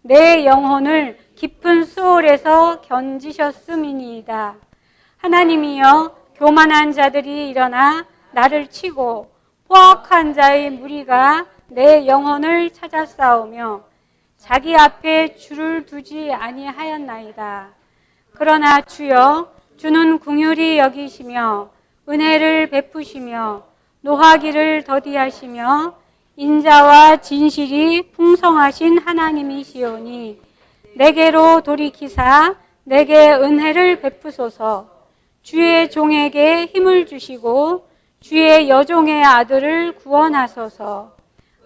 내 영혼을 깊은 수월에서 건지셨음이니이다. 하나님이여, 교만한 자들이 일어나 나를 치고 포악한 자의 무리가 내 영혼을 찾아 싸우며 자기 앞에 줄을 두지 아니하였나이다. 그러나 주여, 주는 긍휼히 여기시며 은혜를 베푸시며 노하기를 더디하시며 인자와 진실이 풍성하신 하나님이시오니 내게로 돌이키사 내게 은혜를 베푸소서. 주의 종에게 힘을 주시고 주의 여종의 아들을 구원하소서.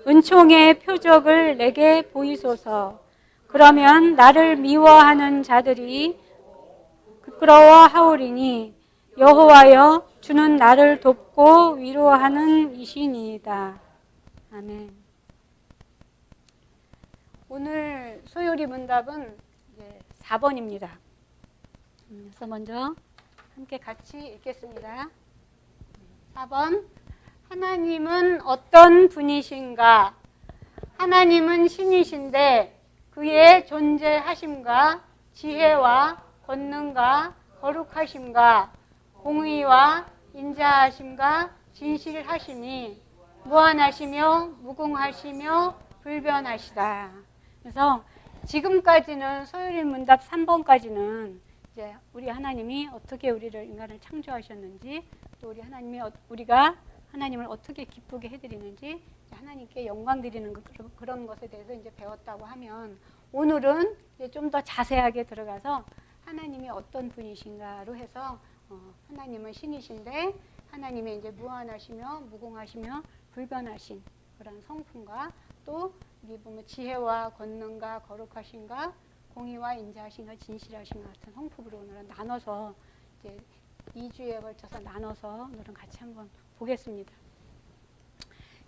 은총의 표적을 내게 보이소서. 그러면 나를 미워하는 자들이 부끄러워하오리니 여호와여, 주는 나를 돕고 위로하는 이시니이다. 아멘. 오늘 소요리 문답은 이제 4번입니다. 그래서 먼저 함께 같이 읽겠습니다. 4번. 하나님은 어떤 분이신가? 하나님은 신이신데 그의 존재하심과 지혜와 권능과 거룩하심과 공의와 인자하심과 진실하심이 무한하시며 무궁하시며 불변하시다. 그래서 지금까지는 소요리 문답 3번까지는 이제 우리 하나님이 어떻게 우리를 인간을 창조하셨는지, 또 우리 하나님이 우리가 하나님을 어떻게 기쁘게 해드리는지, 하나님께 영광 드리는 그런 것에 대해서 이제 배웠다고 하면, 오늘은 이제 좀 더 자세하게 들어가서 하나님이 어떤 분이신가로 해서 하나님은 신이신데 하나님의 이제 무한하시며 무궁하시며 불변하신 그런 성품과, 또 여기 보면 지혜와 권능과 거룩하신가 공의와 인자하신가 진실하신 같은 성품으로 오늘은 나눠서 이제 2주에 걸쳐서 나눠서 오늘은 같이 한번 보겠습니다.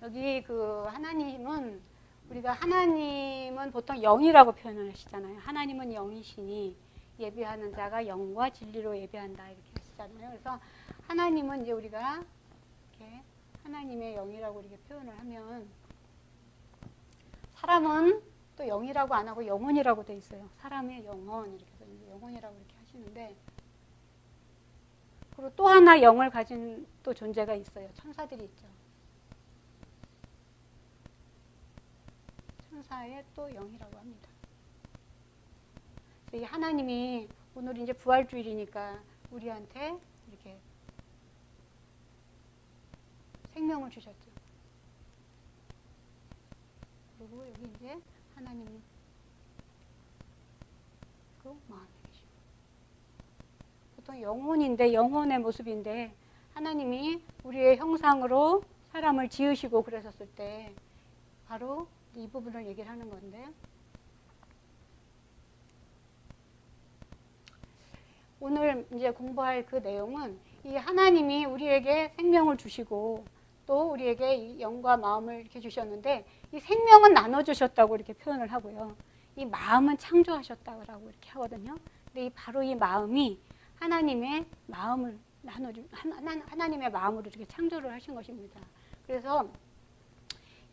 여기 그 하나님은, 우리가 하나님은 보통 영이라고 표현을 하시잖아요. 하나님은 영이시니 예배하는 자가 영과 진리로 예배한다 이렇게 하시잖아요. 그래서 하나님은 이제 우리가 이렇게 하나님의 영이라고 이렇게 표현을 하면, 사람은 또 영이라고 안 하고 영혼이라고 돼 있어요. 사람의 영혼 이렇게 해서 영혼이라고 이렇게 하시는데, 그리고 또 하나 영을 가진 또 존재가 있어요. 천사들이 있죠. 천사의 또 영이라고 합니다. 이 하나님이 오늘 이제 부활주일이니까 우리한테 이렇게 생명을 주셨죠. 그리고 여기 이제 하나님 그 마음에 계시고, 보통 영혼인데, 영혼의 모습인데, 하나님이 우리의 형상으로 사람을 지으시고 그러셨을 때 바로 이 부분을 얘기를 하는 건데, 오늘 이제 공부할 그 내용은 이 하나님이 우리에게 생명을 주시고 또 우리에게 이 영과 마음을 이렇게 주셨는데, 이 생명은 나눠주셨다고 이렇게 표현을 하고요. 이 마음은 창조하셨다고 이렇게 하거든요. 근데 바로 이 마음이 하나님의 마음을 하나님의 마음으로 이렇게 창조를 하신 것입니다. 그래서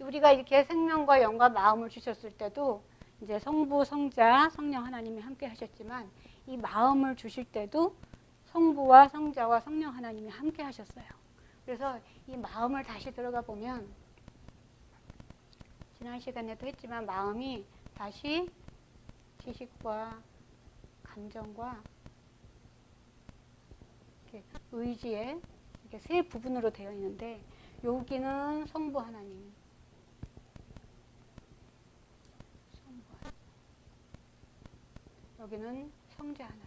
우리가 이렇게 생명과 영과 마음을 주셨을 때도 이제 성부, 성자, 성령 하나님이 함께 하셨지만, 이 마음을 주실 때도 성부와 성자와 성령 하나님이 함께 하셨어요. 그래서 이 마음을 다시 들어가 보면, 지난 시간에도 했지만 마음이 다시 지식과 감정과 이렇게 의지에 이렇게 세 부분으로 되어 있는데, 여기는 성부 하나님, 여기는 성자 하나님,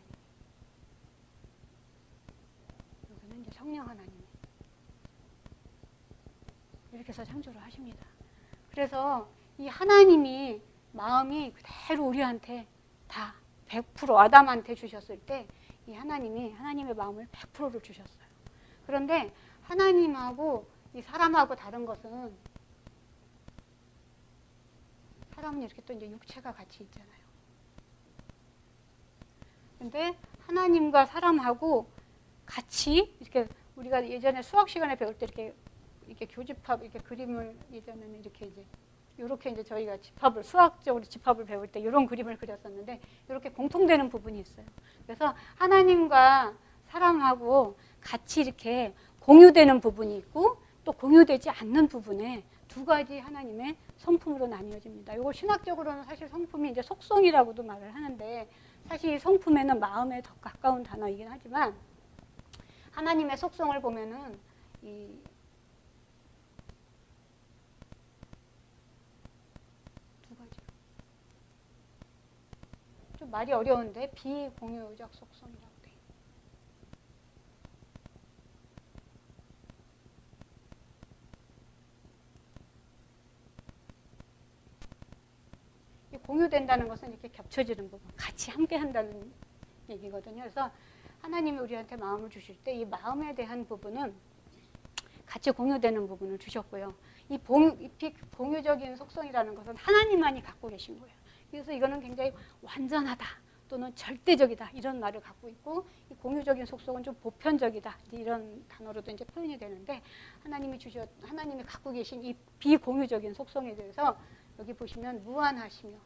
여기는 이제 성령 하나님, 이렇게 해서 창조를 하십니다. 그래서 이 하나님이 마음이 그대로 우리한테 다 100% 아담한테 주셨을 때, 이 하나님이 하나님의 마음을 100%를 주셨어요. 그런데 하나님하고 이 사람하고 다른 것은, 사람은 이렇게 또 이제 육체가 같이 있잖아요. 근데 하나님과 사람하고 같이 이렇게, 우리가 예전에 수학 시간에 배울 때 이렇게 교집합, 이렇게 그림을 예전에는 이렇게 이제 이렇게 이제 저희가 집합을 수학적으로 집합을 배울 때 이런 그림을 그렸었는데 이렇게 공통되는 부분이 있어요. 그래서 하나님과 사람하고 같이 이렇게 공유되는 부분이 있고 또 공유되지 않는 부분에 두 가지 하나님의 성품으로 나뉘어집니다. 이거 신학적으로는 사실 성품이 이제 속성이라고도 말을 하는데 사실 이 성품에는 마음에 더 가까운 단어이긴 하지만 하나님의 속성을 보면은 이 두 가지 좀 말이 어려운데 비공유적 속성이라고 돼. 공유된다는 것은 이렇게 겹쳐지는 부분, 같이 함께 한다는 얘기거든요. 그래서 하나님이 우리한테 마음을 주실 때 이 마음에 대한 부분은 같이 공유되는 부분을 주셨고요. 이 비공유적인 속성이라는 것은 하나님만이 갖고 계신 거예요. 그래서 이거는 굉장히 완전하다 또는 절대적이다 이런 말을 갖고 있고 이 공유적인 속성은 좀 보편적이다 이런 단어로도 이제 표현이 되는데 하나님이 갖고 계신 이 비공유적인 속성에 대해서 여기 보시면 무한하시며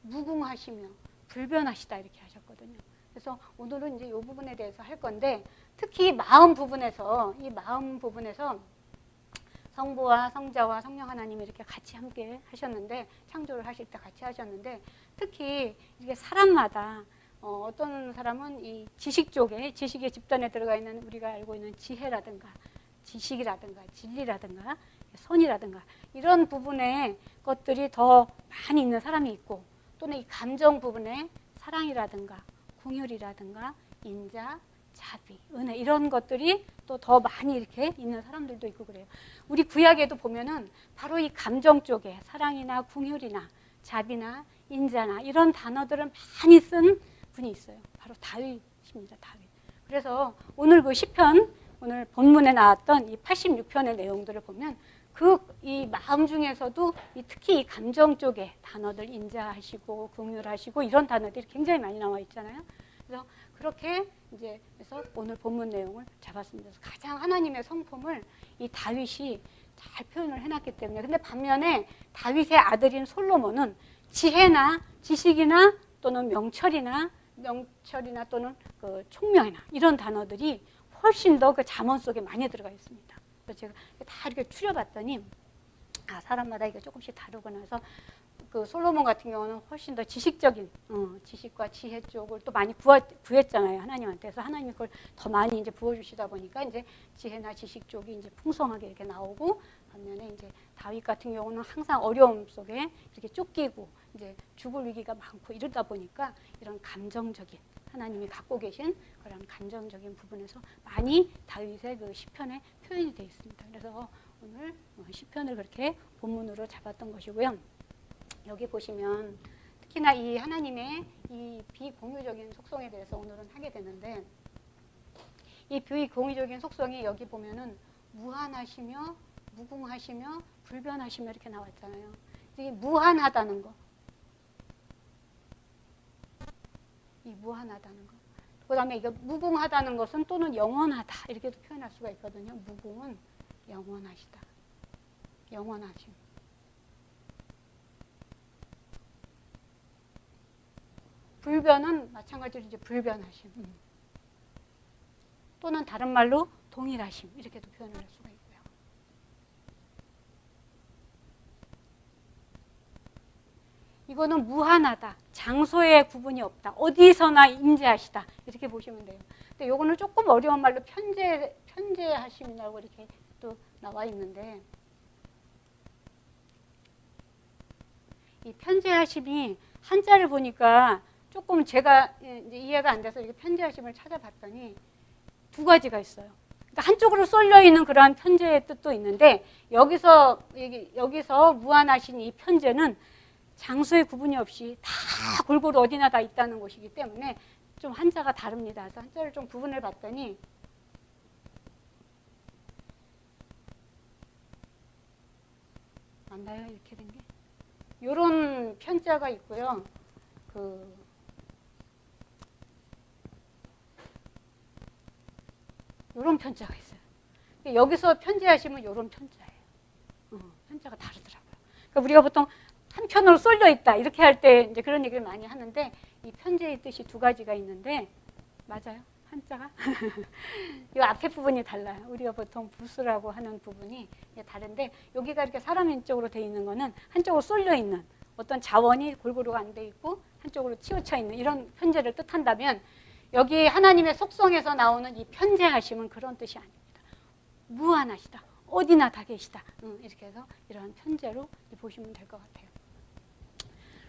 무궁하시며 불변하시다 이렇게 하셨거든요. 그래서 오늘은 이제 이 부분에 대해서 할 건데 특히 마음 부분에서 이 마음 부분에서 성부와 성자와 성령 하나님이 이렇게 같이 함께 하셨는데 창조를 하실 때 같이 하셨는데 특히 이게 사람마다 어떤 사람은 이 지식 쪽에 지식의 집단에 들어가 있는 우리가 알고 있는 지혜라든가 지식이라든가 진리라든가 선이라든가 이런 부분의 것들이 더 많이 있는 사람이 있고 또는 이 감정 부분에 사랑이라든가 궁율이라든가 인자, 자비, 은혜 이런 것들이 또 더 많이 이렇게 있는 사람들도 있고 그래요. 우리 구약에도 보면은 바로 이 감정 쪽에 사랑이나 궁율이나 자비나 인자나 이런 단어들을 많이 쓴 분이 있어요. 바로 다윗입니다. 다윗. 그래서 오늘 그 시편 오늘 본문에 나왔던 이 86편의 내용들을 보면 이 마음 중에서도 특히 이 감정 쪽에 단어들 인자하시고 긍휼하시고 이런 단어들이 굉장히 많이 나와 있잖아요. 그래서 그렇게 이제 그래서 오늘 본문 내용을 잡았습니다. 그래서 가장 하나님의 성품을 이 다윗이 잘 표현을 해놨기 때문에 근데 반면에 다윗의 아들인 솔로몬은 지혜나 지식이나 또는 명철이나 또는 그 총명이나 이런 단어들이 훨씬 더 그 잠언 속에 많이 들어가 있습니다. 그래서 제가 다 이렇게 추려봤더니 사람마다 이게 조금씩 다르고 나서 그 솔로몬 같은 경우는 훨씬 더 지식적인 지식과 지혜 쪽을 또 많이 구했잖아요 하나님한테. 그래서 하나님이 그걸 더 많이 이제 부어주시다 보니까 이제 지혜나 지식 쪽이 이제 풍성하게 이렇게 나오고 반면에 이제 다윗 같은 경우는 항상 어려움 속에 이렇게 쫓기고 이제 죽을 위기가 많고 이러다 보니까 이런 감정적인 하나님이 갖고 계신 그런 감정적인 부분에서 많이 다윗의 그 시편에 표현이 되어 있습니다. 그래서 오늘 시편을 그렇게 본문으로 잡았던 것이고요. 여기 보시면 특히나 이 하나님의 이 비공유적인 속성에 대해서 오늘은 하게 되는데 이 비공유적인 속성이 여기 보면은 무한하시며 무궁하시며 불변하시며 이렇게 나왔잖아요. 이게 무한하다는 거. 이 무한하다는 거. 그 다음에 이거 무궁하다는 것은 또는 영원하다 이렇게도 표현할 수가 있거든요. 무궁은 영원하시다. 영원하심. 불변은 마찬가지로 이제 불변하심. 또는 다른 말로 동일하심 이렇게도 표현을 할 수가 있고요. 이거는 무한하다. 장소에 구분이 없다. 어디서나 임재하시다. 이렇게 보시면 돼요. 근데 요거는 조금 어려운 말로 편재하심이라고 이렇게 또 나와 있는데 이 편재하심이 한자를 보니까 조금 제가 이제 이해가 안 돼서 이렇게 편재하심을 찾아봤더니 두 가지가 있어요. 그러니까 한쪽으로 쏠려 있는 그러한 편재의 뜻도 있는데 여기서 무한하신 이 편재는 장소의 구분이 없이 다 골고루 어디나 다 있다는 것이기 때문에 좀 한자가 다릅니다. 그래서 한자를 좀 구분해 봤더니 맞나요? 이렇게 된 게? 요런 편자가 있고요. 요런 편자가 있어요. 여기서 편재하시면 요런 편자예요. 편자가 다르더라고요. 그러니까 우리가 보통 한편으로 쏠려 있다 이렇게 할 때 이제 그런 얘기를 많이 하는데 이 편제의 뜻이 두 가지가 있는데 맞아요. 한자가 이 앞에 부분이 달라요. 우리가 보통 부수라고 하는 부분이 다른데 여기가 이렇게 사람 인쪽으로 돼 있는 거는 한쪽으로 쏠려 있는 어떤 자원이 골고루 안 돼 있고 한쪽으로 치우쳐 있는 이런 편제를 뜻한다면 여기 하나님의 속성에서 나오는 이 편제하심은 그런 뜻이 아닙니다. 무한하시다. 어디나 다 계시다. 이렇게 해서 이런 편제로 보시면 될 것 같아요.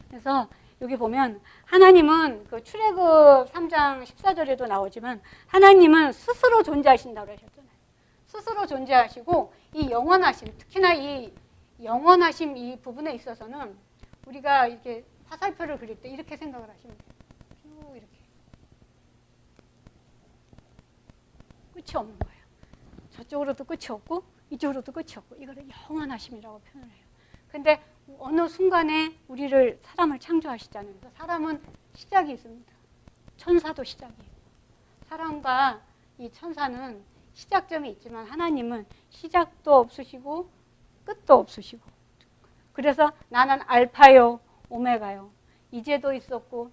그래서 여기 보면 하나님은 그 출애굽 3장 14절에도 나오지만 하나님은 스스로 존재하신다고 하셨잖아요. 스스로 존재하시고 이 영원하심, 특히나 이 영원하심 이 부분에 있어서는 우리가 이렇게 화살표를 그릴 때 이렇게 생각을 하시면 돼요. 쭉 이렇게. 끝이 없는 거예요. 저쪽으로도 끝이 없고 이쪽으로도 끝이 없고 이거를 영원하심이라고 표현을 해요. 근데 어느 순간에 우리를 사람을 창조하시잖아요. 그래서 사람은 시작이 있습니다. 천사도 시작이에요. 사람과 이 천사는 시작점이 있지만 하나님은 시작도 없으시고 끝도 없으시고 그래서 나는 알파요 오메가요. 이제도 있었고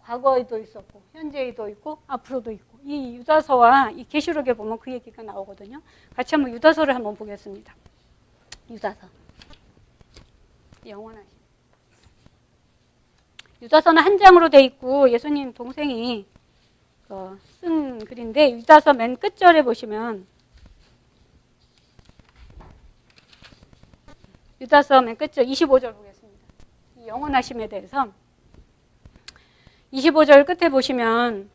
과거에도 있었고 현재에도 있고 앞으로도 있고 이 유다서와 이 계시록에 보면 그 얘기가 나오거든요. 같이 한번 유다서를 한번 보겠습니다. 유다서 영원하심. 유다서는 한 장으로 돼 있고 예수님 동생이 쓴 글인데 유다서 맨 끝절에 보시면 유다서 맨 끝절 25절 보겠습니다. 이 영원하심에 대해서 25절 끝에 보시면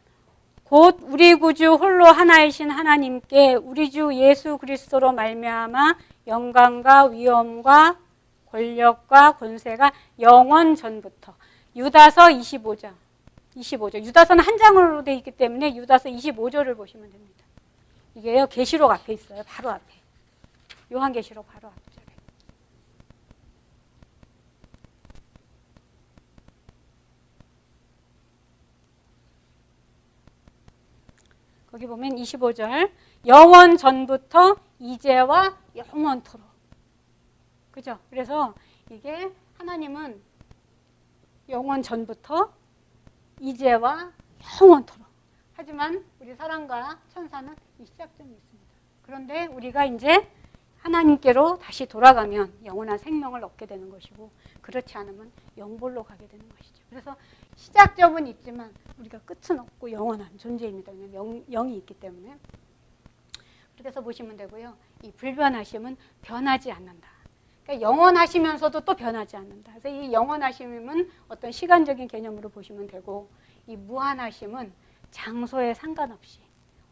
곧 우리 구주 홀로 하나이신 하나님께 우리 주 예수 그리스도로 말미암아 영광과 위엄과 권력과 권세가 영원 전부터 유다서 25장 유다서는 한 장으로 되어 있기 때문에 유다서 25절을 보시면 됩니다. 이게요 계시록 앞에 있어요. 바로 앞에 요한계시록 바로 앞에 거기 보면 25절 영원 전부터 이제와 영원토록 그죠? 그래서 이게 하나님은 영원 전부터 이제와 영원토록 하지만 우리 사람과 천사는 이 시작점이 있습니다. 그런데 우리가 이제 하나님께로 다시 돌아가면 영원한 생명을 얻게 되는 것이고 그렇지 않으면 영벌로 가게 되는 것이죠. 그래서 시작점은 있지만 우리가 끝은 없고 영원한 존재입니다. 왜냐하면 영이 있기 때문에. 그래서 보시면 되고요. 이 불변하심은 변하지 않는다. 그러니까 영원하시면서도 또 변하지 않는다. 그래서 이 영원하심은 어떤 시간적인 개념으로 보시면 되고 이 무한하심은 장소에 상관없이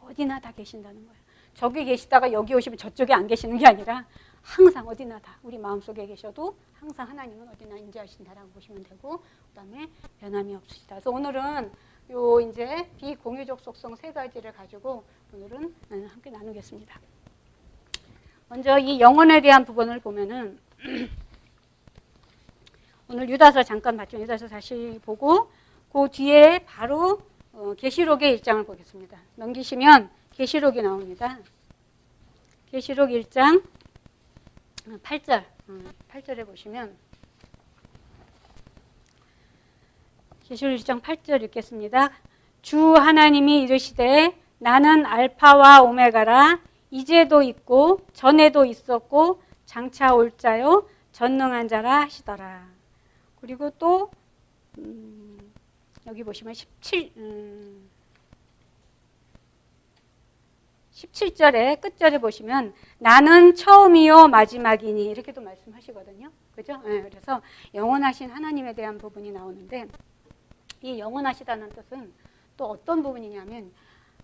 어디나 다 계신다는 거예요. 저기 계시다가 여기 오시면 저쪽에 안 계시는 게 아니라 항상 어디나 다 우리 마음속에 계셔도 항상 하나님은 어디나 인지하신다라고 보시면 되고 그다음에 변함이 없으시다. 그래서 오늘은 요 이제 비공유적 속성 세 가지를 가지고 오늘은 함께 나누겠습니다. 먼저 이 영혼에 대한 부분을 보면은 오늘 유다서 잠깐 봤죠. 유다서 다시 보고 그 뒤에 바로 계시록의 1장을 보겠습니다. 넘기시면 계시록이 나옵니다. 계시록 1장 8절 8절에 보시면 계시록 1장 8절 읽겠습니다. 주 하나님이 이르시되 나는 알파와 오메가라 이제도 있고 전에도 있었고 장차 올 자요 전능한 자라 하시더라. 그리고 또 여기 보시면 17절에 끝절에 보시면 나는 처음이요 마지막이니 이렇게도 말씀하시거든요. 그죠? 네, 그래서 영원하신 하나님에 대한 부분이 나오는데 이 영원하시다는 뜻은 또 어떤 부분이냐면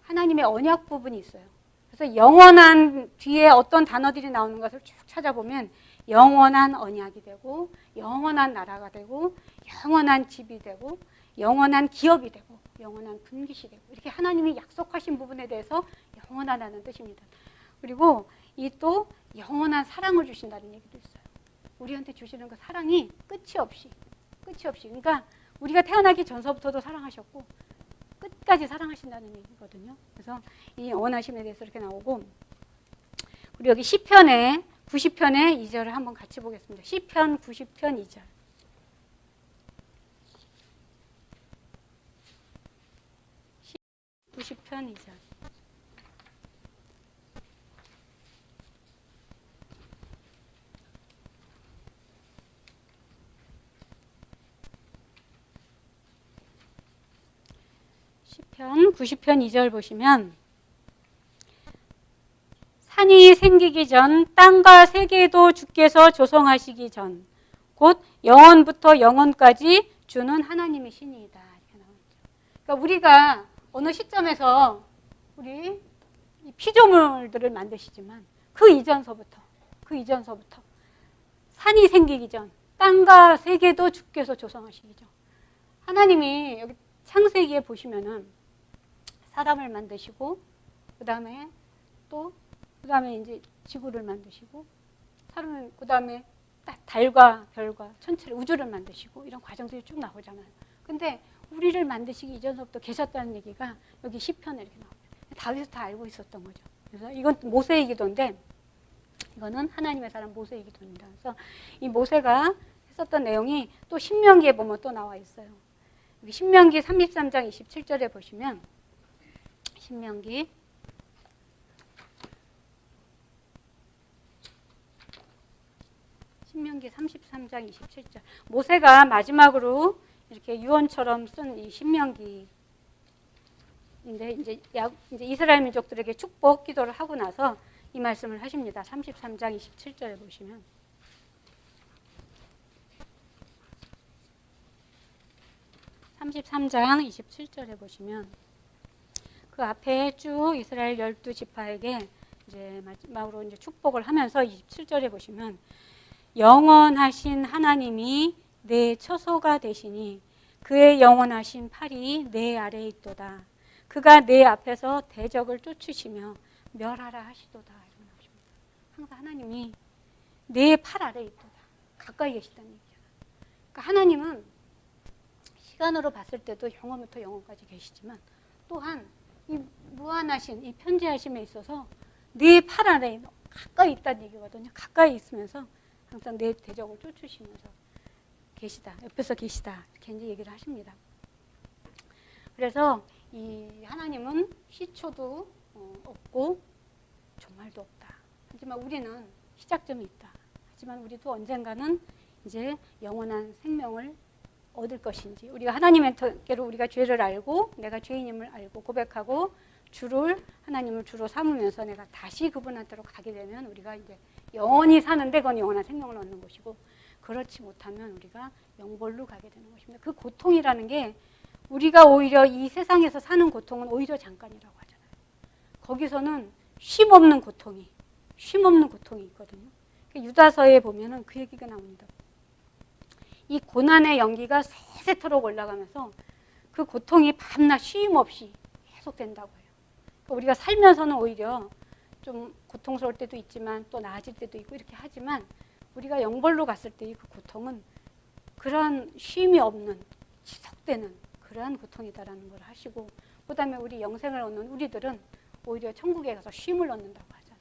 하나님의 언약 부분이 있어요. 그래서 영원한 뒤에 어떤 단어들이 나오는 것을 쭉 찾아보면 영원한 언약이 되고 영원한 나라가 되고 영원한 집이 되고 영원한 기업이 되고 영원한 분깃이 되고 이렇게 하나님이 약속하신 부분에 대해서 영원하다는 뜻입니다. 그리고 이 또 영원한 사랑을 주신다는 얘기도 있어요. 우리한테 주시는 그 사랑이 끝이 없이 그러니까 우리가 태어나기 전서부터도 사랑하셨고 끝까지 사랑하신다는 얘기거든요. 그래서 이 영원하심에 대해서 이렇게 나오고 그리고 여기 시편에 90편의 2절을 한번 같이 보겠습니다. 시편 90편 2절. 시 90편 2절. 시편 90편 2절 보시면 산이 생기기 전 땅과 세계도 주께서 조성하시기 전 곧 영원부터 영원까지 주는 하나님의 신이다. 이렇게 나오죠. 그러니까 우리가 어느 시점에서 우리 피조물들을 만드시지만 그 이전서부터 산이 생기기 전 땅과 세계도 주께서 조성하시기 전 하나님이 여기 창세기에 보시면은 사람을 만드시고 그다음에 이제 지구를 만드시고 그다음에 달과 별과 천체를 우주를 만드시고 이런 과정들이 쭉 나오잖아요. 근데 우리를 만드시기 이전서부터 계셨다는 얘기가 여기 시편에 이렇게 나옵니다. 다윗은 다 알고 있었던 거죠. 그래서 이건 모세의 기도인데 이거는 하나님의 사람 모세의 기도입니다. 그래서 이 모세가 했었던 내용이 또 신명기에 보면 또 나와 있어요. 여기 신명기 33장 27절에 보시면 신명기 33장 27절. 모세가 마지막으로 이렇게 유언처럼 쓴 이 신명기인데 이제 이스라엘 민족들에게 축복 기도를 하고 나서 이 말씀을 하십니다. 33장 27절에 보시면 그 앞에 쭉 이스라엘 12지파에게 이제 마지막으로 이제 축복을 하면서 27절에 보시면 영원하신 하나님이 내 처소가 되시니 그의 영원하신 팔이 내 아래에 있도다. 그가 내 앞에서 대적을 쫓으시며 멸하라 하시도다. 항상 하나님이 내 팔 아래에 있도다. 가까이 계시다는 얘기잖아요. 그러니까 하나님은 시간으로 봤을 때도 영원부터 영원까지 계시지만 또한 이 무한하신 이 편재하심에 있어서 내 팔 아래에 가까이 있다는 얘기거든요. 가까이 있으면서 항상 내 대적을 쫓으시면서 계시다. 옆에서 계시다. 이렇게 이제 얘기를 하십니다. 그래서 이 하나님은 시초도 없고 종말도 없다. 하지만 우리는 시작점이 있다. 하지만 우리도 언젠가는 이제 영원한 생명을 얻을 것인지 우리가 하나님께로 우리가 죄를 알고 내가 죄인임을 알고 고백하고 하나님을 주로 삼으면서 내가 다시 그분한테로 가게 되면 우리가 이제 영원히 사는데 그건 영원한 생명을 얻는 것이고 그렇지 못하면 우리가 영벌로 가게 되는 것입니다. 그 고통이라는 게 우리가 오히려 이 세상에서 사는 고통은 오히려 잠깐이라고 하잖아요. 거기서는 쉼 없는 고통이 있거든요. 유다서에 보면은 그 얘기가 나옵니다. 이 고난의 연기가 세세토록 올라가면서 그 고통이 밤낮 쉼 없이 계속된다고 해요. 그러니까 우리가 살면서는 오히려 좀 고통스러울 때도 있지만 또 나아질 때도 있고 이렇게 하지만 우리가 영벌로 갔을 때의 그 고통은 그런 쉼이 없는 지속되는 그러한 고통이다라는 걸 하시고 그다음에 우리 영생을 얻는 우리들은 오히려 천국에 가서 쉼을 얻는다고 하잖아요.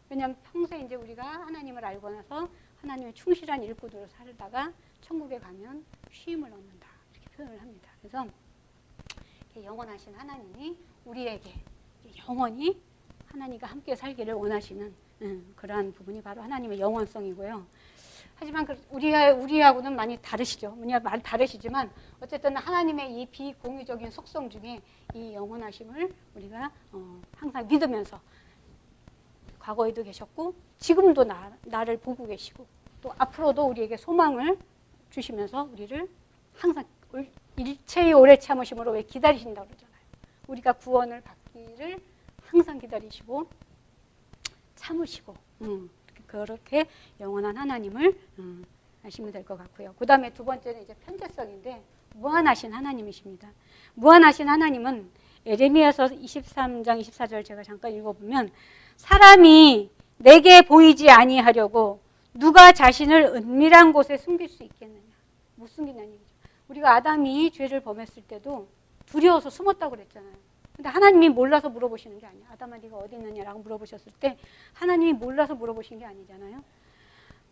왜냐하면 평소에 이제 우리가 하나님을 알고 나서 하나님의 충실한 일꾼으로 살다가 천국에 가면 쉼을 얻는다 이렇게 표현을 합니다. 그래서 영원하신 하나님이 우리에게 영원히 하나님과 함께 살기를 원하시는 그러한 부분이 바로 하나님의 영원성이고요. 하지만 우리하고는 많이 다르시죠. 많이 다르시지만 어쨌든 하나님의 이 비공유적인 속성 중에 이 영원하심을 우리가 항상 믿으면서 과거에도 계셨고 지금도 나를 보고 계시고 또 앞으로도 우리에게 소망을 주시면서 우리를 항상 일체의 오래 참으심으로 왜 기다리신다고 그러잖아요. 우리가 구원을 받기를 항상 기다리시고 참으시고 그렇게 영원한 하나님을 아시면 될 것 같고요. 그 다음에 두 번째는 이제 편재성인데 무한하신 하나님이십니다. 무한하신 하나님은 에레미야서 23장 24절 제가 잠깐 읽어보면 사람이 내게 보이지 아니하려고 누가 자신을 은밀한 곳에 숨길 수 있겠느냐. 못 숨긴다는 얘기죠. 우리가 아담이 죄를 범했을 때도 두려워서 숨었다고 그랬잖아요. 근데 하나님이 몰라서 물어보시는 게 아니야. 아담아 네가 어디 있느냐라고 물어보셨을 때 하나님이 몰라서 물어보신 게 아니잖아요.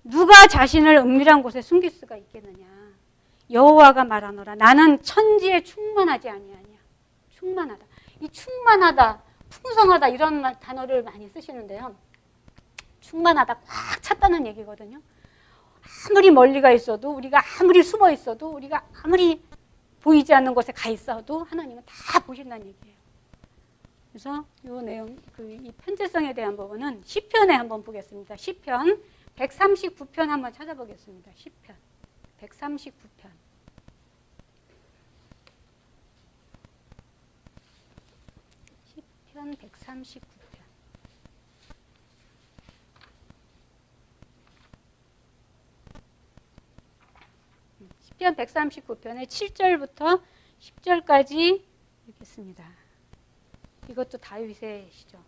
누가 자신을 은밀한 곳에 숨길 수가 있겠느냐. 여호와가 말하노라 나는 천지에 충만하지 아니하냐. 충만하다. 이 충만하다, 풍성하다 이런 단어를 많이 쓰시는데요. 충만하다, 꽉 찼다는 얘기거든요. 아무리 멀리가 있어도, 우리가 아무리 숨어 있어도, 우리가 아무리 보이지 않는 곳에 가 있어도 하나님은 다 보신다는 얘기예요. 그래서 이 내용, 이 편재성에 대한 부분은 시편에 한번 보겠습니다. 시편 139편 한번 찾아보겠습니다. 시편 139편. 시편 139편. 시편 139편의 7절부터 10절까지 읽겠습니다. 이것도 다윗의 시죠.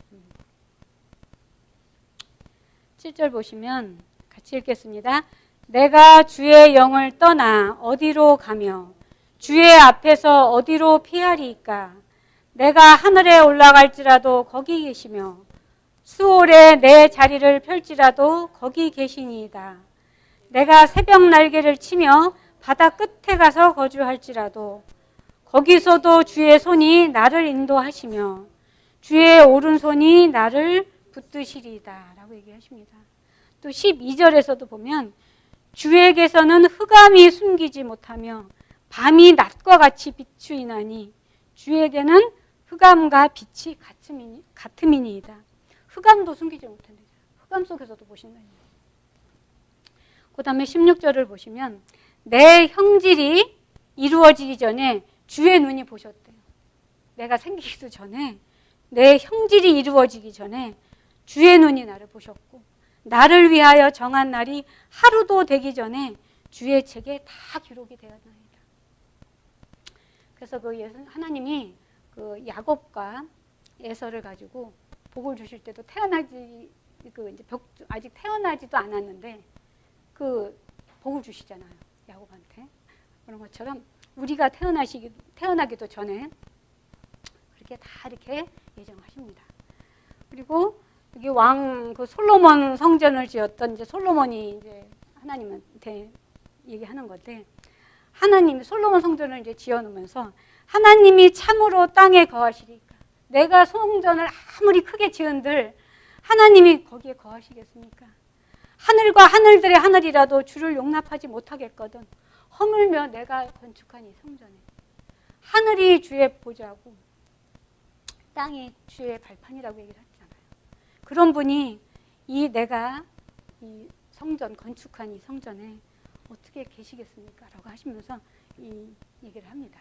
7절 보시면 같이 읽겠습니다. 내가 주의 영을 떠나 어디로 가며 주의 앞에서 어디로 피하리이까. 내가 하늘에 올라갈지라도 거기 계시며 수월에 내 자리를 펼지라도 거기 계시니이다. 내가 새벽 날개를 치며 바다 끝에 가서 거주할지라도 거기서도 주의 손이 나를 인도하시며 주의 오른손이 나를 붙드시리이다 라고 얘기하십니다. 또 12절에서도 보면 주에게서는 흑암이 숨기지 못하며 밤이 낮과 같이 비추이나니 주에게는 흑암과 빛이 같음이니이다. 흑암도 숨기지 못한다. 흑암 속에서도 보신다니. 그 다음에 16절을 보시면 내 형질이 이루어지기 전에 주의 눈이 보셨대요. 내가 생기기도 전에 내 형질이 이루어지기 전에 주의 눈이 나를 보셨고 나를 위하여 정한 날이 하루도 되기 전에 주의 책에 다 기록이 되었나이다. 그래서 하나님이 그 야곱과 에서를 가지고 복을 주실 때도 아직 태어나지도 않았는데 그 복을 주시잖아요. 야곱한테. 그런 것처럼 우리가 태어나기도 전에 그렇게 다 이렇게 예정하십니다. 그리고 여기 그 솔로몬 성전을 지었던 이제 솔로몬이 이제 하나님한테 얘기하는 건데 하나님이 솔로몬 성전을 이제 지어놓으면서 하나님이 참으로 땅에 거하시리까. 내가 성전을 아무리 크게 지은들 하나님이 거기에 거하시겠습니까? 하늘과 하늘들의 하늘이라도 주를 용납하지 못하겠거든. 허물며 내가 건축한 이 성전에 하늘이 주의 보좌고 땅이 주의 발판이라고 얘기를 했잖아요. 그런 분이 내가 이 성전 건축한 이 성전에 어떻게 계시겠습니까? 라고 하시면서 이 얘기를 합니다.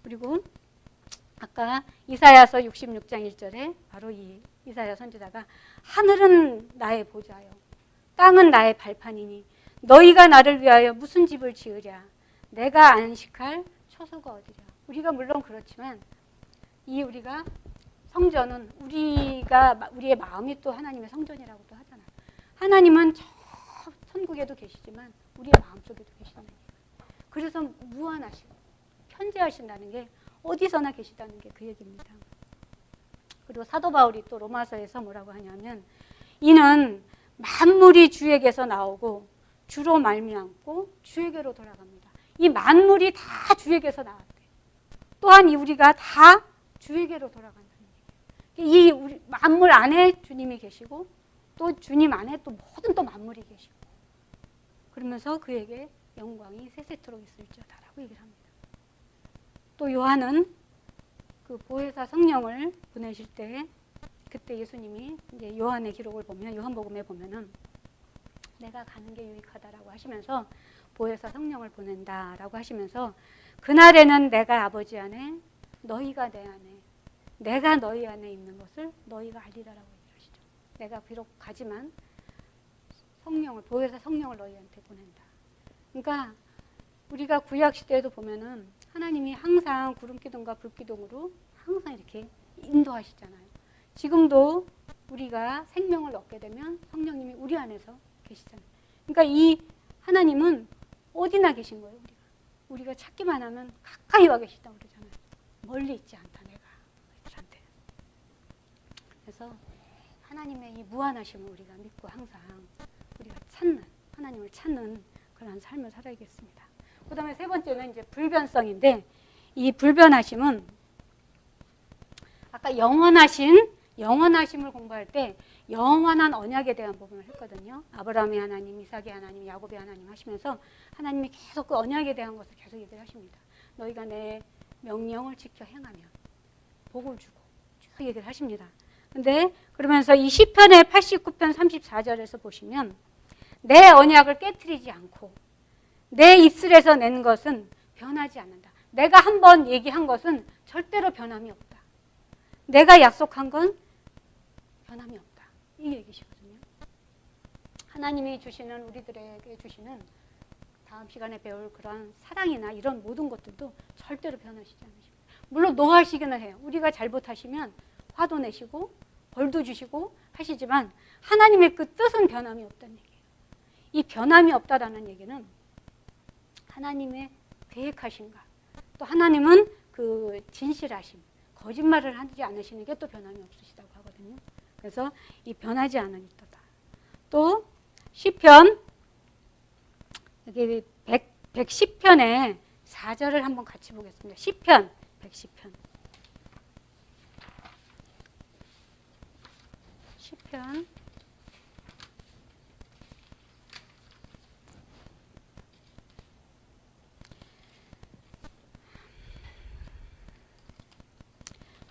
그리고 아까 이사야서 66장 1절에 바로 이 이사야 선지자가 하늘은 나의 보좌요 땅은 나의 발판이니 너희가 나를 위하여 무슨 집을 지으랴. 내가 안식할 처소가 어디랴. 우리가 물론 그렇지만 우리가 성전은 우리의 마음이 또 하나님의 성전이라고도 하잖아요. 하나님은 저 천국에도 계시지만 우리의 마음속에도 계시다는 거예요. 그래서 무한하시고 편재하신다는 게 어디서나 계시다는 게 그 얘기입니다. 그리고 사도 바울이 또 로마서에서 뭐라고 하냐면 이는 만물이 주에게서 나오고 주로 말미암고 주에게로 돌아갑니다. 이 만물이 다 주에게서 나왔대. 또한 우리가 다 주에게로 돌아간다는 얘기예요. 이 우리 만물 안에 주님이 계시고 또 주님 안에 또 모든 또 만물이 계시고 그러면서 그에게 영광이 세세토록 있을지어다라고 얘기를 합니다. 또 요한은 그 보혜사 성령을 보내실 때 그때 예수님이 이제 요한의 기록을 보면 요한복음에 보면은 내가 가는 게 유익하다라고 하시면서 보혜사 성령을 보낸다라고 하시면서 그날에는 내가 아버지 안에 너희가 내 안에 내가 너희 안에 있는 것을 너희가 알리라라고 얘기하시죠. 내가 비록 가지만 보혜사 성령을 너희한테 보낸다. 그러니까 우리가 구약 시대에도 보면은 하나님이 항상 구름기둥과 불기둥으로 항상 이렇게 인도하시잖아요. 지금도 우리가 생명을 얻게 되면 성령님이 우리 안에서 계시잖아요. 그러니까 이 하나님은 어디나 계신 거예요. 우리가 찾기만 하면 가까이 와 계시다고 그러잖아요. 멀리 있지 않다 내가. 그래서 하나님의 이 무한하심을 우리가 믿고 항상 우리가 찾는, 하나님을 찾는 그런 삶을 살아야겠습니다. 그 다음에 세 번째는 이제 불변성인데, 이 불변하심은 아까 영원하심을 공부할 때 영원한 언약에 대한 부분을 했거든요. 아브라함의 하나님, 이삭의 하나님, 야곱의 하나님 하시면서 하나님이 계속 그 언약에 대한 것을 계속 얘기를 하십니다. 너희가 내 명령을 지켜 행하면 복을 주고 쭉 얘기를 하십니다. 근데 그러면서 이 시편의 89편 34절에서 보시면 내 언약을 깨트리지 않고 내 입술에서 낸 것은 변하지 않는다. 내가 한번 얘기한 것은 절대로 변함이 없다. 내가 약속한 건 변함이 없다. 이 얘기시거든요. 하나님이 주시는, 우리들에게 주시는 다음 시간에 배울 그런 사랑이나 이런 모든 것들도 절대로 변하시지 않으십니다. 물론 노하시기는 해요. 우리가 잘못하시면 화도 내시고 벌도 주시고 하시지만 하나님의 그 뜻은 변함이 없다는 얘기예요. 이 변함이 없다라는 얘기는 하나님의 계획하신가, 또 하나님은 그 진실하심, 거짓말을 하지 않으시는 게 또 변함이 없으시다고 하거든요. 그래서 이 변하지 않은 이도다. 또 시편 여기 110편의 4절을 한번 같이 보겠습니다. 시편 110편.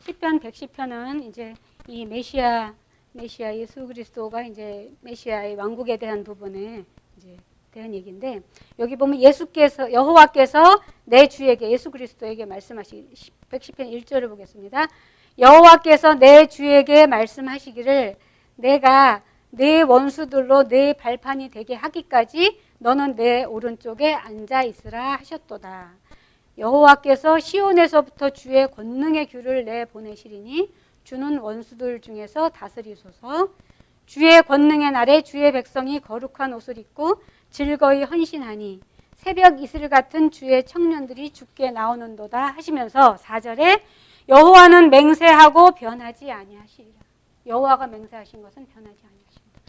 시편 110편은 이제 이 메시아 예수 그리스도가 이제 메시아의 왕국에 대한 부분에 이제 대한 얘기인데, 여기 보면 여호와께서 내 주에게, 예수 그리스도에게 말씀하시, 110편 1절을 보겠습니다. 여호와께서 내 주에게 말씀하시기를 내가 내 원수들로 내 발판이 되게 하기까지 너는 내 오른쪽에 앉아 있으라 하셨도다. 여호와께서 시온에서부터 주의 권능의 규를 내보내시리니 주는 원수들 중에서 다스리소서. 주의 권능의 날에 주의 백성이 거룩한 옷을 입고 즐거이 헌신하니 새벽 이슬 같은 주의 청년들이 주께 나오는도다 하시면서 4절에 여호와는 맹세하고 변하지 아니하시리라. 여호와가 맹세하신 것은 변하지 아니하십니다.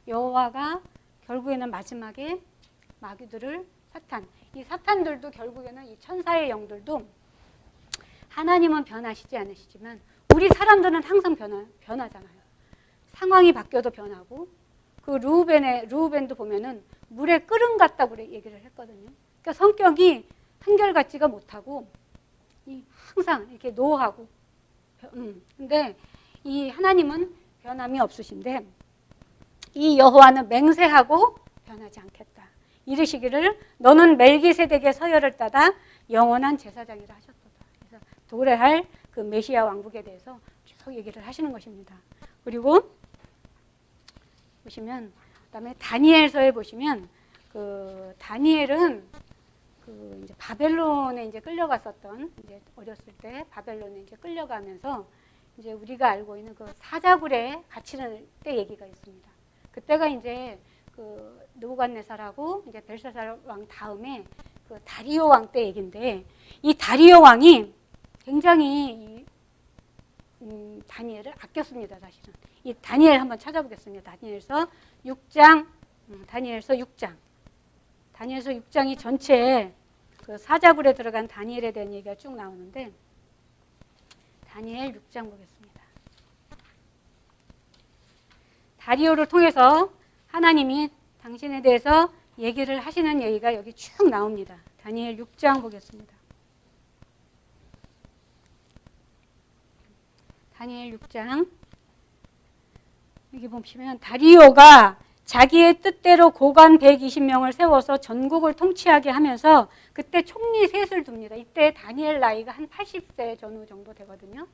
여호와가 결국에는 마지막에 마귀들을 이 사탄들도 결국에는 이 천사의 영들도 하나님은 변하시지 않으시지만 우리 사람들은 항상 변하잖아요. 상황이 바뀌어도 변하고, 그 루벤도 보면은 물에 끓음 같다고 얘기를 했거든요. 그러니까 성격이 한결같지가 못하고 항상 이렇게 노하고, 근데 이 하나님은 변함이 없으신데 이 여호와는 맹세하고 변하지 않겠다. 이르시기를 너는 멜기세덱의 서열을 따라 영원한 제사장이라 하셨도다. 그래서 도래할 그 메시아 왕국에 대해서 쭉 얘기를 하시는 것입니다. 그리고 보시면 그다음에 다니엘서에 보시면 그 다니엘은 그 이제 바벨론에 이제 끌려갔었던, 이제 어렸을 때 바벨론에 이제 끌려가면서 이제 우리가 알고 있는 그 사자굴에 갇히는 때 얘기가 있습니다. 그때가 이제 그 느부갓네살하고 이제 벨사살 왕 다음에 그 다리오 왕 때 얘기인데, 이 다리오 왕이 굉장히 다니엘을 아꼈습니다. 사실은 이 다니엘 한번 찾아보겠습니다. 다니엘서 6장, 다니엘서 6장이 전체에 그 사자굴에 들어간 다니엘에 대한 얘기가 쭉 나오는데, 다니엘 6장 보겠습니다. 다리오를 통해서 하나님이 당신에 대해서 얘기를 하시는 얘기가 여기 쭉 나옵니다. 다니엘 6장 보겠습니다. 다니엘 6장 여기 보시면 다리오가 자기의 뜻대로 고관 120명을 세워서 전국을 통치하게 하면서 그때 총리 셋을 둡니다. 이때 다니엘 나이가 한 80세 전후 정도 되거든요.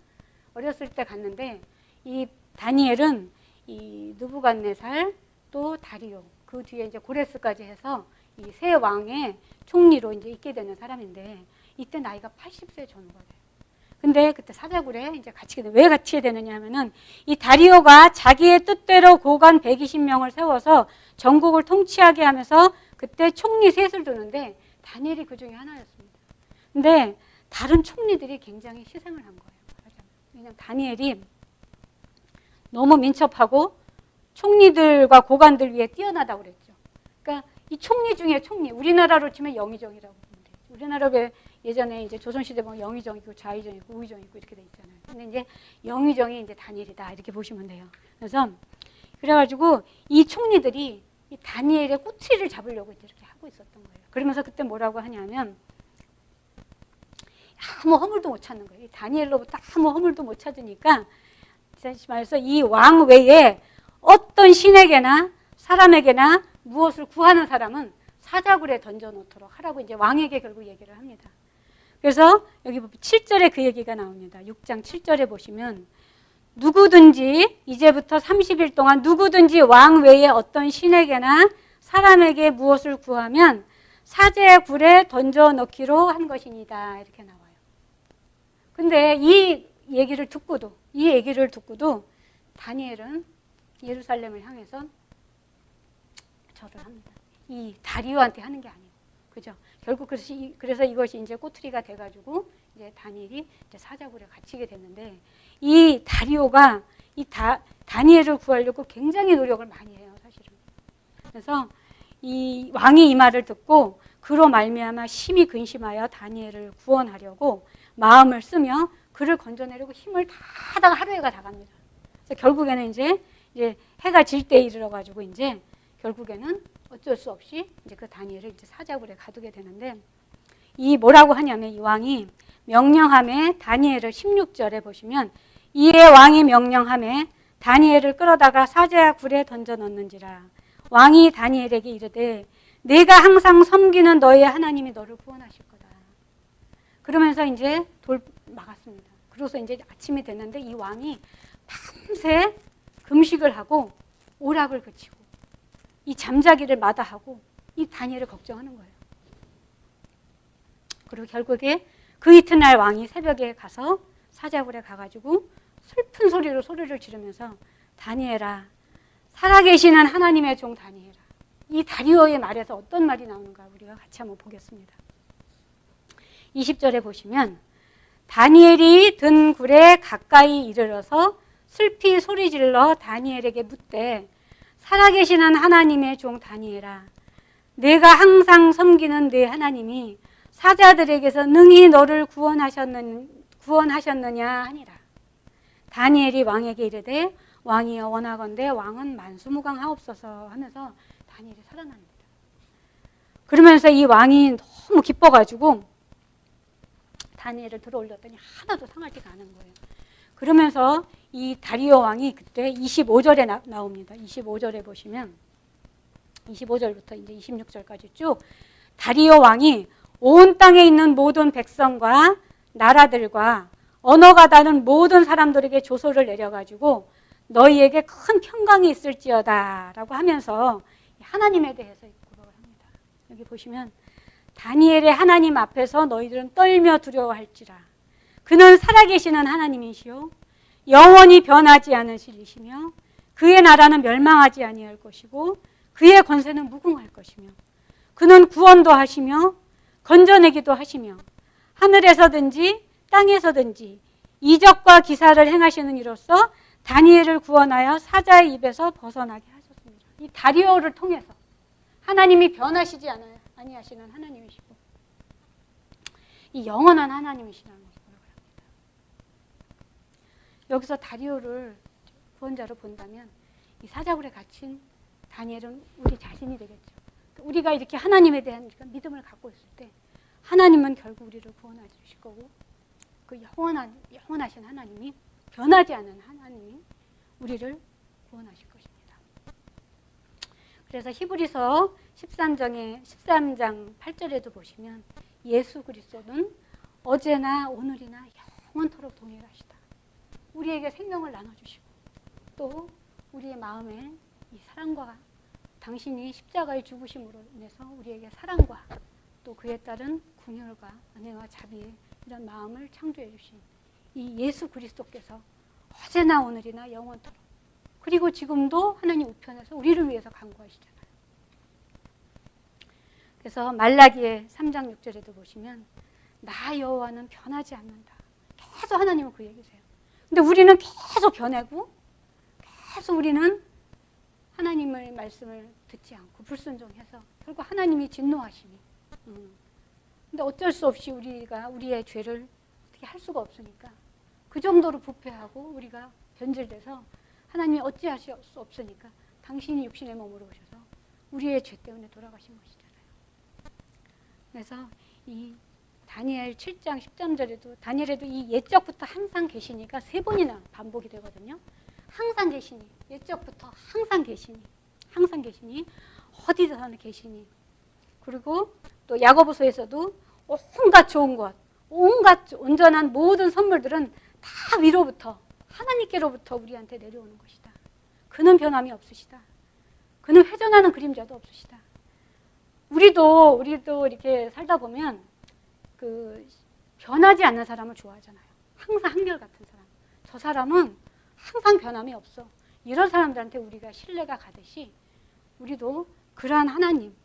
어렸을 때 갔는데 이 다니엘은 이 느부갓네살 또 다리오, 그 뒤에 이제 고레스까지 해서 이 세 왕의 총리로 이제 있게 되는 사람인데, 이때 나이가 80세 전후가 돼요. 근데 그때 사자굴에 이제 갇히게 돼. 왜 갇히게 되느냐 하면은 이 다리오가 자기의 뜻대로 고관 120명을 세워서 전국을 통치하게 하면서 그때 총리 셋을 두는데 다니엘이 그 중에 하나였습니다. 근데 다른 총리들이 굉장히 희생을 한 거예요. 왜냐하면 다니엘이 너무 민첩하고 총리들과 고관들 위에 뛰어나다고 그랬죠. 그러니까 이 총리 중에 총리, 우리나라로 치면 영의정이라고 보면 돼요. 우리나라에 예전에 이제 조선시대 보면 영의정 있고 좌의정 있고 우의정 있고 이렇게 돼 있잖아요. 근데 이제 영의정이 이제 다니엘이다 이렇게 보시면 돼요. 그래서 그래가지고 이 총리들이 이 다니엘의 꼬투리를 잡으려고 이렇게 하고 있었던 거예요. 그러면서 그때 뭐라고 하냐면 아무 허물도 못 찾는 거예요. 이 다니엘로부터 아무 허물도 못 찾으니까 다시 말해서 이 왕 외에 어떤 신에게나 사람에게나 무엇을 구하는 사람은 사자굴에 던져놓도록 하라고 이제 왕에게 결국 얘기를 합니다. 그래서 여기 7절에 그 얘기가 나옵니다. 6장 7절에 보시면 누구든지 이제부터 30일 동안 누구든지 왕 외에 어떤 신에게나 사람에게 무엇을 구하면 사자굴에 던져넣기로 한 것이니다. 이렇게 나와요. 근데 이 얘기를 듣고도 다니엘은 예루살렘을 향해서 절을 합니다. 이 다리오한테 하는 게 아니고, 그죠? 결국 그래서 이것이 이제 꼬투리가 돼가지고 이제 다니엘이 이제 사자굴에 갇히게 됐는데 이 다리오가 다니엘을 구하려고 굉장히 노력을 많이 해요, 사실은. 그래서 이 왕이 이 말을 듣고 그로 말미암아 심히 근심하여 다니엘을 구원하려고 마음을 쓰며 그를 건져내려고 힘을 다 하다가 하루해가 다 갑니다. 그래서 결국에는 이제 해가 질 때에 이르러가지고 이제 결국에는 어쩔 수 없이 이제 그 다니엘을 이제 사자굴에 가두게 되는데 이 뭐라고 하냐면 이 왕이 명령함에 다니엘을 16절에 보시면 이에 왕이 명령함에 다니엘을 끌어다가 사자굴에 던져 넣는지라 왕이 다니엘에게 이르되 내가 항상 섬기는 너의 하나님이 너를 구원하실 거다. 그러면서 이제 막았습니다. 그래서 이제 아침이 됐는데 이 왕이 밤새 금식을 하고 오락을 그치고 이 잠자기를 마다하고 이 다니엘을 걱정하는 거예요. 그리고 결국에 그 이튿날 왕이 새벽에 가서 사자굴에 가가지고 슬픈 소리로 소리를 지르면서 다니엘아, 살아계시는 하나님의 종 다니엘아. 이 다리오의 말에서 어떤 말이 나오는가 우리가 같이 한번 보겠습니다. 20절에 보시면 다니엘이 든 굴에 가까이 이르러서 슬피 소리질러 다니엘에게 묻되 살아계시는 하나님의 종 다니엘아, 내가 항상 섬기는 내 하나님이 사자들에게서 능히 너를 구원하셨느냐 하니라. 다니엘이 왕에게 이르되 왕이여 원하건대 왕은 만수무강하옵소서 하면서 다니엘이 살아납니다. 그러면서 이 왕이 너무 기뻐가지고 다니엘을 들어올렸더니 하나도 상하지가 않은 거예요. 그러면서 이 다리오 왕이 그때 25절에 나옵니다. 25절에 보시면 25절부터 이제 26절까지 쭉 다리오 왕이 온 땅에 있는 모든 백성과 나라들과 언어가 다른 모든 사람들에게 조소를 내려가지고 너희에게 큰 평강이 있을지어다 라고 하면서 하나님에 대해서 고백을 합니다. 여기 보시면 다니엘의 하나님 앞에서 너희들은 떨며 두려워할지라. 그는 살아계시는 하나님이시요 영원히 변하지 않으시리시며 그의 나라는 멸망하지 아니할 것이고 그의 권세는 무궁할 것이며 그는 구원도 하시며 건져내기도 하시며 하늘에서든지 땅에서든지 이적과 기사를 행하시는 이로써 다니엘을 구원하여 사자의 입에서 벗어나게 하셨습니다. 이 다리오를 통해서 하나님이 변하시지 아니하시는 하나님이시고 이 영원한 하나님이시라는 것을 합니다. 여기서 다리오를 구원자로 본다면 이 사자굴에 갇힌 다니엘은 우리 자신이 되겠죠. 우리가 이렇게 하나님에 대한 믿음을 갖고 있을 때 하나님은 결국 우리를 구원하실 거고 그 영원하신 하나님이 변하지 않는 하나님이 우리를 구원하실 것입니다. 그래서 히브리서 13장 8절에도 보시면 예수 그리스도는 어제나 오늘이나 영원토록 동일하시다. 우리에게 생명을 나눠주시고 또 우리의 마음에 이 사랑과 당신이 십자가의 죽으심으로 인해서 우리에게 사랑과 또 그에 따른 긍휼과 은혜와 자비의 이런 마음을 창조해 주신 이 예수 그리스도께서 어제나 오늘이나 영원토록 그리고 지금도 하나님 우편에서 우리를 위해서 간구하시잖아요. 그래서 말라기의 3장 6절에도 보시면 나 여호와는 변하지 않는다. 계속 하나님은 그 얘기세요. 근데 우리는 계속 변하고 계속 우리는 하나님의 말씀을 듣지 않고 불순종해서 결국 하나님이 진노하시니. 근데 어쩔 수 없이 우리가 우리의 죄를 어떻게 할 수가 없으니까 그 정도로 부패하고 우리가 변질돼서 하나님이 어찌하실 수 없으니까 당신이 육신의 몸으로 오셔서 우리의 죄 때문에 돌아가신 것이잖아요. 그래서 이 다니엘 7장 13절에도 다니엘에도 이 옛적부터 항상 계시니까 3번이나 반복이 되거든요. 항상 계시니, 옛적부터 항상 계시니, 항상 계시니, 어디서나 계시니. 그리고 또 야고보서에서도 온갖 좋은 것, 온갖 온전한 모든 선물들은 다 위로부터 하나님께로부터 우리한테 내려오는 것이다. 그는 변함이 없으시다. 그는 회전하는 그림자도 없으시다. 우리도 이렇게 살다 보면 그 변하지 않는 사람을 좋아하잖아요. 항상 한결같은 사람. 저 사람은 항상 변함이 없어. 이런 사람들한테 우리가 신뢰가 가듯이 우리도 그러한 하나님,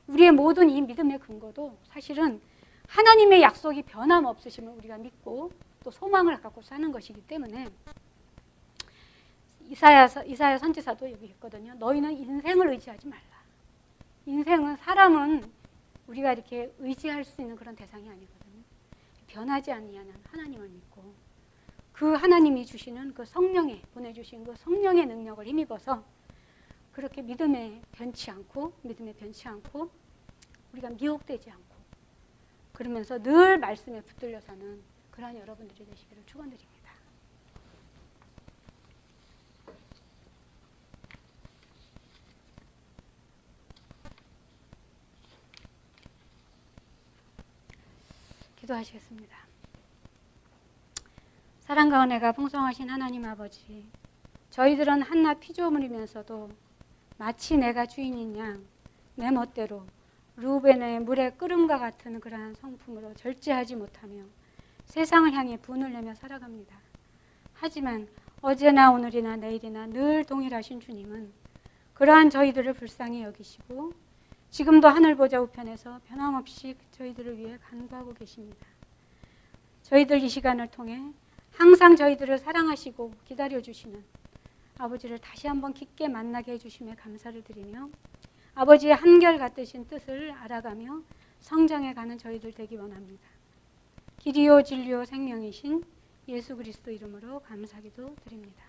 우리의 모든 이 믿음의 근거도 사실은 하나님의 약속이 변함없으심을 우리가 믿고 또 소망을 갖고 사는 것이기 때문에 이사야 선지자도 여기 있거든요. 너희는 인생을 의지하지 말라. 인생은 사람은 우리가 이렇게 의지할 수 있는 그런 대상이 아니거든요. 변하지 아니하는 하나님을 믿고 그 하나님이 주시는 그 성령에 보내주신 그 성령의 능력을 힘입어서 그렇게 믿음에 변치 않고 우리가 미혹되지 않고 그러면서 늘 말씀에 붙들려 사는 그러한 여러분들이 되시기를 축원드립니다. 기도하시겠습니다. 사랑과 은혜가 풍성하신 하나님 아버지, 저희들은 한낱 피조물이면서도 마치 내가 주인인 양 내 멋대로 루벤의 물의 끓음과 같은 그러한 성품으로 절제하지 못하며 세상을 향해 분을 내며 살아갑니다. 하지만 어제나 오늘이나 내일이나 늘 동일하신 주님은 그러한 저희들을 불쌍히 여기시고 지금도 하늘 보좌 우편에서 변함없이 저희들을 위해 간구하고 계십니다. 저희들 이 시간을 통해 항상 저희들을 사랑하시고 기다려주시는 아버지를 다시 한번 깊게 만나게 해주심에 감사를 드리며 아버지의 한결같으신 뜻을 알아가며 성장해 가는 저희들 되기 원합니다. 길이요 진리요 생명이신 예수 그리스도 이름으로 감사기도 드립니다.